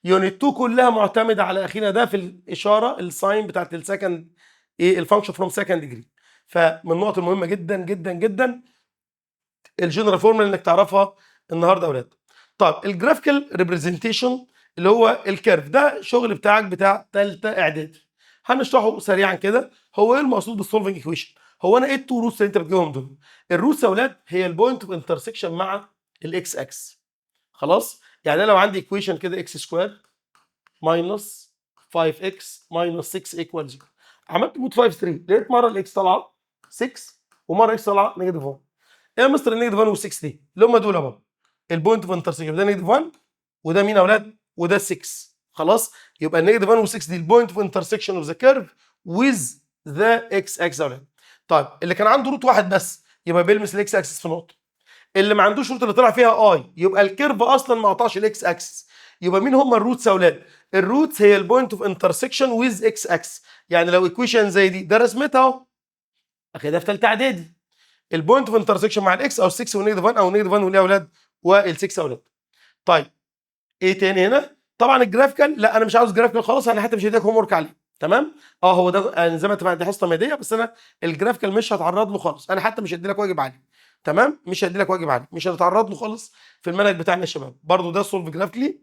يونت 2 كلها معتمده على اخينا ده في الاشاره الساين بتاعت السكند ايه؟ الفانكشن فروم سكند ديجري. فمن النقط المهمه جدا جدا جدا الجنرال فورمولا انك تعرفها النهارده يا اولاد. طب الجرافيكال ريبريزنتيشن اللي هو الكيرف ده شغل بتاعك بتاع ثالثه اعدادي، هنشرحه سريعا كده. هو ايه المقصود بالسولفنج ايكويشن؟ هو انا ايه التو روتس اللي انت بتجيبهم دول؟ الروتس يا اولاد هي البوينت اوف انترسكشن مع الاكس اكس. خلاص؟ يعني انا لو عندي ايكويشن كده اكس سكوير minus 5x minus 6 equals 0. عملت مود 5 3 لقيت مره الاكس طالعه 6 ومره اكس طالعه نيجاتيف 1. ايه يا مستر النيجاتيف 1 و6 دي؟ اللي هم دول اهو البوينت اوف انترسكشن، ده نيجاتيف 1 وده مين يا اولاد؟ وده 6. خلاص يبقى النيجاتيف 1 و6 دي البوينت اوف انترسكشن اوف ذا كيرف ويز ذا اكس اكس يا اولاد. طيب اللي كان عنده روت واحد بس يبقى بيلمس الاكس اكسس في نقطه، اللي ما عندوش روت اللي طلع فيها اي يبقى الكيرف اصلا ما قطعش الاكس اكسس. يبقى مين هم الروتس يا اولاد؟ الروتس هي البوينت اوف انترسكشن ويز اكس اكس. يعني لو ايكويشن زي دي ده رسمتها اهو اخدها في ثالثه اعدادي، البوينت اوف انترسكشن مع الاكس او 6 والنيجاتيف 1 او نيجاتيف 1 والايه يا اولاد؟ وال6 يا اولاد. طيب ايه تاني هنا؟ طبعا الجرافيكال، لا انا مش عاوز جرافيكال خلاص، انا حتى مش هديك هوم ورك عليه. تمام؟ هو ده يعني زي ما اتفقنا دي حصه ماديه، بس انا الجرافيكال مش هتعرض له خالص، انا حتى مش هدي لك واجب عليه. تمام؟ مش هدي لك واجب عليه، مش هنتعرض له خالص في المنهج بتاعنا يا شباب. برضو ده سولف جرافيكلي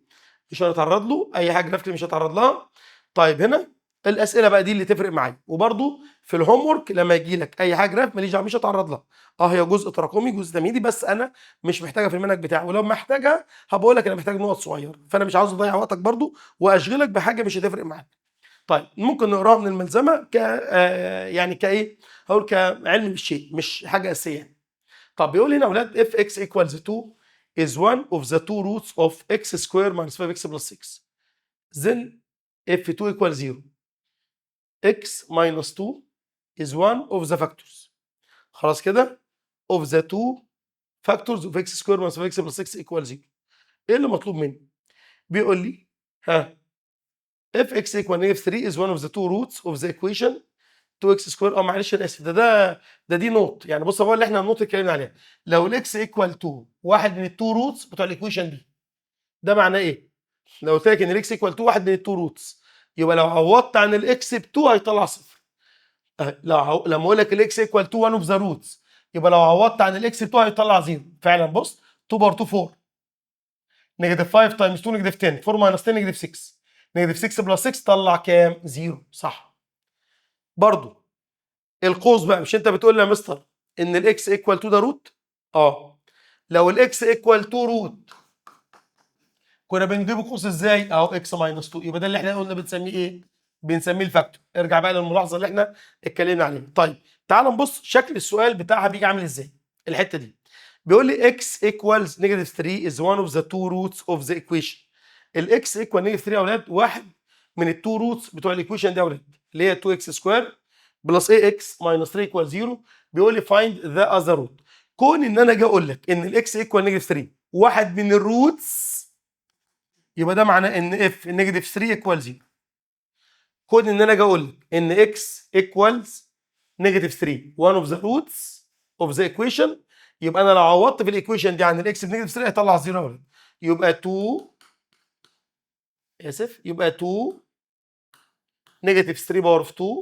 مش هنتعرض له، اي حاجه جرافيكلي مش هتعرض لها. طيب هنا الاسئله بقى دي اللي تفرق معايا، وبرضو في الهوم ورك لما يجي لك اي حاجه جراف ماليش دعوه مش هتعرض لها. هي جزء تراكمي جزء تمهيدي، بس انا مش محتاجها في المنهج بتاعي، ولو محتاجها هبقول لك انا محتاج نقط صغيره، فانا مش عاوز اضيع وقتك برضو واشغلك بحاجه مش هتفرق معاك. طيب ممكن نقراها من الملزمه ك يعني كايه؟ هقول كعلم بالشيء مش حاجه اساسيه يعني. طب بيقول هنا يا اولاد if x equals 2 is one of the two roots of x square minus 5x plus 6 then if 2 equals 0 x minus 2 is one of the factors. خلاص كده of the two factors of x square minus 5x plus 6 equals 0. ايه اللي مطلوب مني؟ بيقول لي ها if x equal negative 3 is one of the two roots of the equation 2x square. معلش انا اسف، ده دي نوت يعني. بص هو اللي احنا النوت اللي اتكلمنا عليها، لو الاكس ايكوال 2 واحد من التو روتس بتوع الايكويشن دي، ده معناه ايه؟ لو قلت لك ان الاكس ايكوال 2 واحد من التو روتس يبقى لو عوضت عن الاكس ب 2 هيطلع صفر. لما اقول لك الاكس ايكوال 2 1 اوف ذا روتس يبقى لو عوضت عن الاكس ب 2 هيطلع 0 فعلا. بص 2 باور 2 4 نيجاتيف 5 تايمز 2 نيجاتيف 10 4 ماينس 10 نيجاتيف 6 نيجاتيف 6 بلس 6 طلع كام؟ 0 صح. برضو القوس بقى، مش انت بتقول لي يا مستر ان الاكس ايكوال 2 ده روت؟ لو الاكس ايكوال 2 روت كنا بنجيب قوس ازاي؟ اهو اكس ماينس 2، يبقى ده اللي احنا قلنا بنسميه ايه؟ بنسميه الفاكتور. ارجع بقى للملاحظه اللي احنا اتكلمنا عليها. طيب تعال نبص شكل السؤال بتاعها بيجي عامل ازاي. الحته دي بيقول لي x equals negative 3 is one of the two roots of the equation. الاكس equal negative 3 يا اولاد واحد من التو روتس بتوع الايكويشن دي يا اولاد، اللي هي 2x سكوير بلس ax minus 3 equals 0. بيقول لي find the other root. كون ان انا اجي اقول لك ان الاكس equal negative 3 واحد من الروتس يبقى ده معناه ان اف نيجاتيف 3 ايكوال 0. كون ان انا اجي اقول لك ان اكس ايكوالز نيجاتيف 3 1 اوف ذا روتس اوف ذا ايكويشن، يبقى انا لو عوضت في الايكويشن دي عن الاكس بنيجاتيف 3 هيطلع 0. يبقى 2 يبقى 2 نيجاتيف 3 باور اوف 2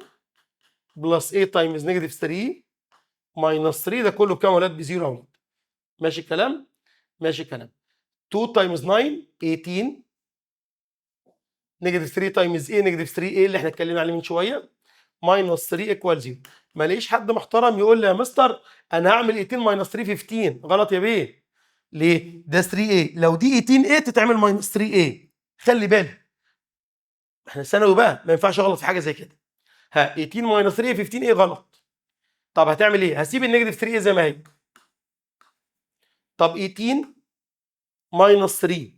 بلس 8 تايمز نيجاتيف 3 ماينس 3 ده كله بكام يا ولاد؟ بزيرو يا ولاد. ماشي الكلام؟ ماشي الكلام. 2 تايمز 9 18 نيجاتيف 3 تايمز ايه؟ نيجاتيف 3 ايه اللي احنا اتكلمنا عليه من شويه ماينس 3 ايكوال 0. ما ليش حد محترم يقول لي يا مستر انا هعمل 18 ماينس 3 15. غلط يا بيه. ليه؟ ده 3 ايه، لو دي 18 ايه تتعمل ماينس 3 ايه. خلي بالك احنا ثانوي بقى ما ينفعش اغلط في حاجه زي كده. 18 ماينس 3 15 ايه غلط. طب هتعمل ايه؟ هسيب النيجاتيف 3 ايه زي ما هي. طب 18 ماينس 3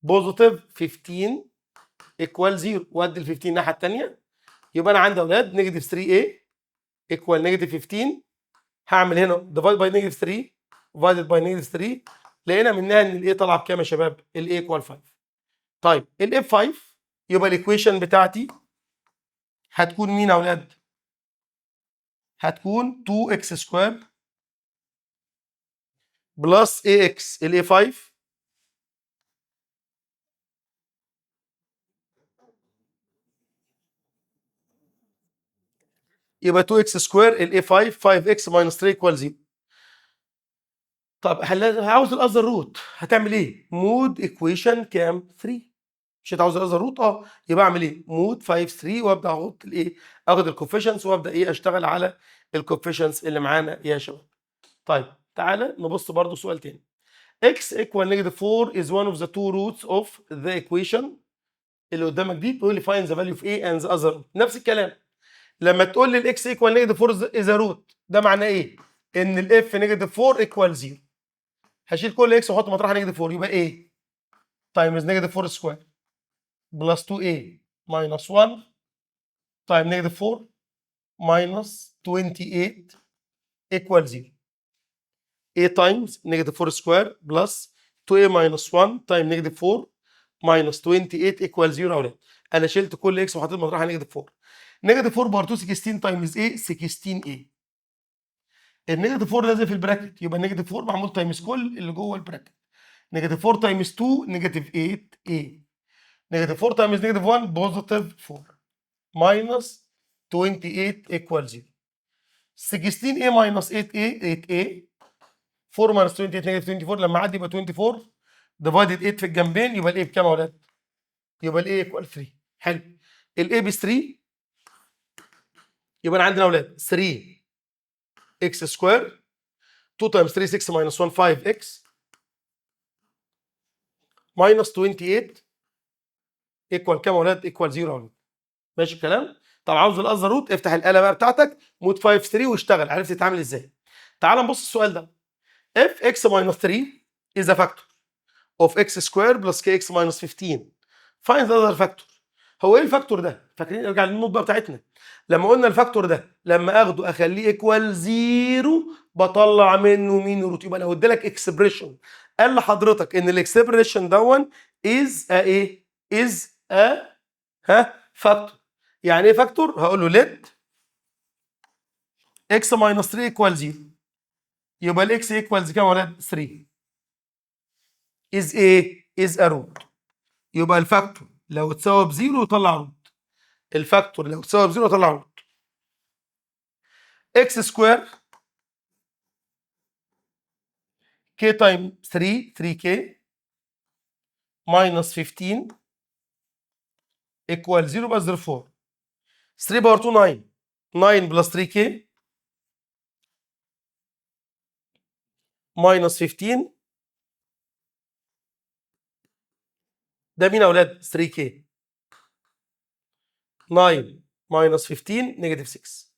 بوزيتيف 15 ايكوال 0 وادي ال 15 الناحيه الثانيه. يبقى انا عندي اولاد نيجاتيف 3 ايه ايكوال نيجاتيف 15. هعمل هنا ديفايد باي نيجاتيف 3 ديفايدد باي نيجاتيف 3. لقينا منها ان الايه طالعه بكام يا شباب؟ الايه ايكوال 5. طيب الاف 5 يبقى الايكويشن بتاعتي هتكون مين يا اولاد؟ هتكون 2 اكس سكوير بلس اي اكس. الاي 5 يبقى 2 اكس سكوير الاي 5 5 اكس ماينس 3 ايكوال 0. طب عاوز الاذر روت هتعمل ايه؟ مود ايكويشن كام؟ 3. مش انت عاوز الاذر روت؟ يبقى اعمل ايه؟ مود 5 3 وابدا احط الايه؟ اخد الكوفيشنتس وابدا ايه؟ اشتغل على الكوفيشنتس اللي معانا يا شباب. طيب تعالى نبص برضو سؤال تاني. x equal negative 4 is one of the two roots of the equation اللي قدامك دي تقول لي find the value of a and the other root. نفس الكلام لما تقول لي الاكس ايكوال نيجاتيف 4 از روت، ده معناه ايه؟ ان الاف نيجاتيف 4 ايكوال 0. هشيل كل اكس واحط مطرحها نيجاتيف 4، يبقى ايه؟ تايمز نيجاتيف 4 سكوير بلس 2a minus 1 تايم نيجاتيف 4 minus 28 equal 0. a times negative 4 square plus 2a minus 1 تايم نيجاتيف 4 minus 28 equal 0 يا اولاد. انا شلت كل اكس وحطيت مطرحها نيجاتيف 4. نيجاتيف 4 بار 2 16 تايمز a 16a. النيجاتيف 4 لازم في البراكت، يبقى النيجاتيف 4 معمول تايمز كل اللي جوه البراكت. نيجاتيف 4 تايمز 2 نيجاتيف 8a. نيجاتيف 4 تايمز نيجاتيف 1 بوزيتيف 4 minus 28 equal 0. 16a minus 8a 8a 4 minus 28 نيجاتيف 24 لما اعدي يبقى 24 ديفايدد 8 في الجنبين، يبقى الايه بكام يا اولاد؟ يبقى الايه ايكوال 3. حلو. الايه ب 3، يبقى انا عندنا يا اولاد 3 اكس سكوير 2 تايمز 3 6 minus 1 5 اكس minus 28 ايكوال كام يا اولاد؟ ايكوال 0 يا اولاد. ماشي الكلام؟ طب عاوز الاذر روت، افتح الاله بقى بتاعتك مود 5 3 واشتغل. عرفت تتعامل ازاي؟ تعال نبص السؤال ده. if x minus 3 is a factor of x square plus kx minus 15 find the other factor. هو ايه الفاكتور ده؟ فاكرين؟ نرجع للنوت بقى بتاعتنا. لما قلنا الفاكتور ده لما اخده اخليه ايكوال 0 بطلع منه مين روت. يبقى لو ادالك اكسبريشن قال لحضرتك ان الاكسبريشن دون از ا ايه؟ از ا فاكتور. يعني ايه فاكتور؟ هقول له let x minus 3 equal 0. يبقى الاكس ايكوالز كام يا ولاد؟ 3 از ايه؟ از ا روت. يبقى الفاكتور لو تساوي بزيرو يطلع روت. الفاكتور لو تساوي بزيرو يطلع روت. اكس سكوير كي تايم 3 3k minus 15 equal 0 بس 4. 3 باور 2 9 9 بلس 3k minus 15 ده مين يا اولاد؟ 3k 9 minus 15 نيجاتيف 6.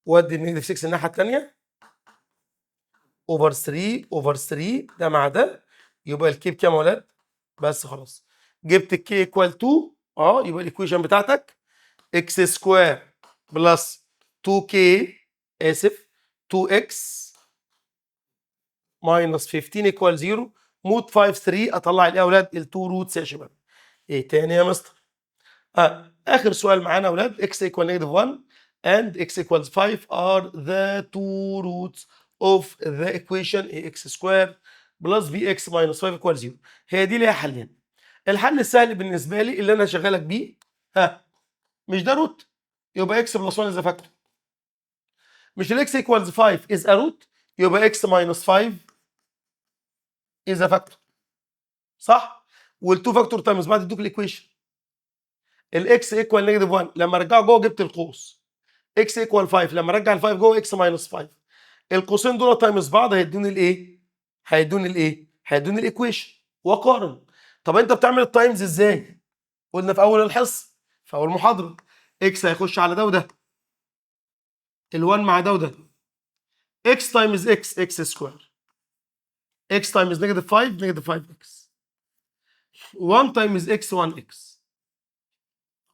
ودي النيجاتيف 6 الناحيه الثانيه اوفر 3 اوفر 3 ده مع ده، يبقى الكي بكام يا ولاد؟ بس خلاص جبت الكي ايكوال 2. يبقى الايكويشن بتاعتك اكس سكوير بلس 2k اسف 2x ماينس 15 ايكوال 0. مود 5 3 اطلع ايه يا اولاد؟ ال2 روتس يا شباب. ايه تاني يا مستر؟ اخر سؤال معانا يا اولاد x equal negative 1 and x equals 5 are the two roots of the equation ax square plus bx minus 5 equals 0. هي دي ليها حلين. الحل السهل بالنسبه لي اللي انا شغالك بيه، مش ده روت؟ يبقى x plus 1 is a factor. مش ال x equals 5 is a root؟ يبقى x minus 5 is a factor. صح؟ والتو فاكتور تايمز بعض يدوك الايكويشن. الاكس ايكوال نيجاتيف 1 لما ارجعه جوه جبت القوس. اكس ايكوال 5 لما ارجع ال 5 جوه اكس ماينس 5. القوسين دول تايمز بعض هيدوني الايه؟ هيدوني الايه؟ هيدوني الايكويشن واقارن. طب انت بتعمل التايمز ازاي؟ قلنا في اول الحصه في اول محاضره اكس هيخش على ده وده. ال1 مع ده وده. اكس تايمز اكس اكس سكوير. اكس تايمز نيجاتيف 5 نيجاتيف 5 اكس. 1 تايمز اكس 1 اكس.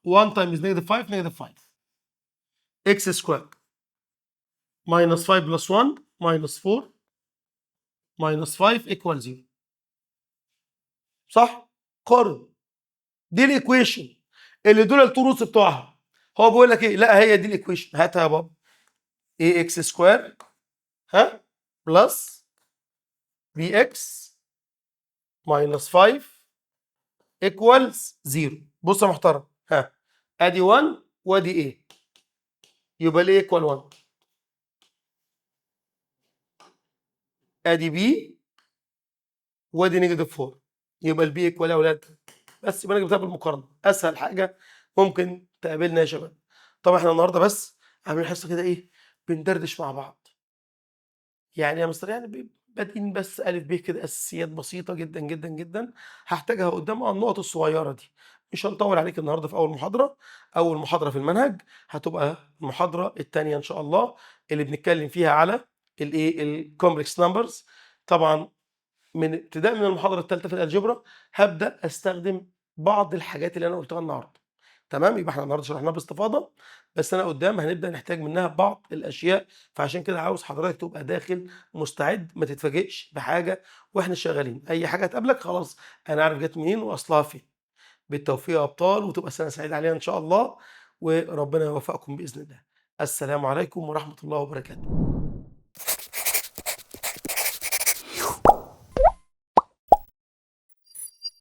1 تايمز نيجاتيف 5 نيجاتيف 5 اكس سكوير minus 5 plus 1 minus 4 minus 5 equal 0. صح؟ قارن. دي الايكويشن اللي دول التو روتس بتوعها. هو بيقول لك ايه؟ لا هي دي الايكويشن، هاتها يا بابا. اي اكس سكوير بلس بي اكس minus 5 equals 0. بص يا محترم، ادي 1 وادي ايه؟ يبقى الايه ايكوال 1. ادي بي وادي نيجاتيف 4. يبقى البي ايكوال يا اولاد. بس يبقى انا جبتها بالمقارنه، اسهل حاجه ممكن تقابلنا يا شباب. طبعا احنا النهارده بس عاملين حصه كده ايه؟ بندردش مع بعض. يعني يا مستر يعني بادئين بس أ، ب كده أساسيات بسيطة جدًا، جدًا، جدًا، هاحتاجها قدّام النقط الصغيّرة دي. مش هنطوّل عليكِ النهارده في أول محاضرة، أول محاضرة في المنهج هتبقى المحاضرة التانية إن شاء الله، اللي بنتكلّم فيها على الإيه، الcomplex numbers. طبعًا من ابتداء من المحاضرة التالتة في الالجبرا هابدأ أستخدم بعض الحاجات اللي أنا قُلتها النهارده، تمام؟ يبقى إحنا النهارده شرحناها باستفاضة، بس أنا قدّام هنبدأ نحتاج منها بعض الأشياء، فعشان كده عاوز حضرتك تبقى داخل مستعد، ما تتفاجئش بحاجة وإحنا شغالين، أي حاجة تقابلك خلاص أنا عارف جات منين وأصلها فين. بالتوفيق يا أبطال، وتبقى سنة سعيدة علينا إن شاء الله، وربنا يوفقكم بإذن الله. السلام عليكم ورحمة الله وبركاته.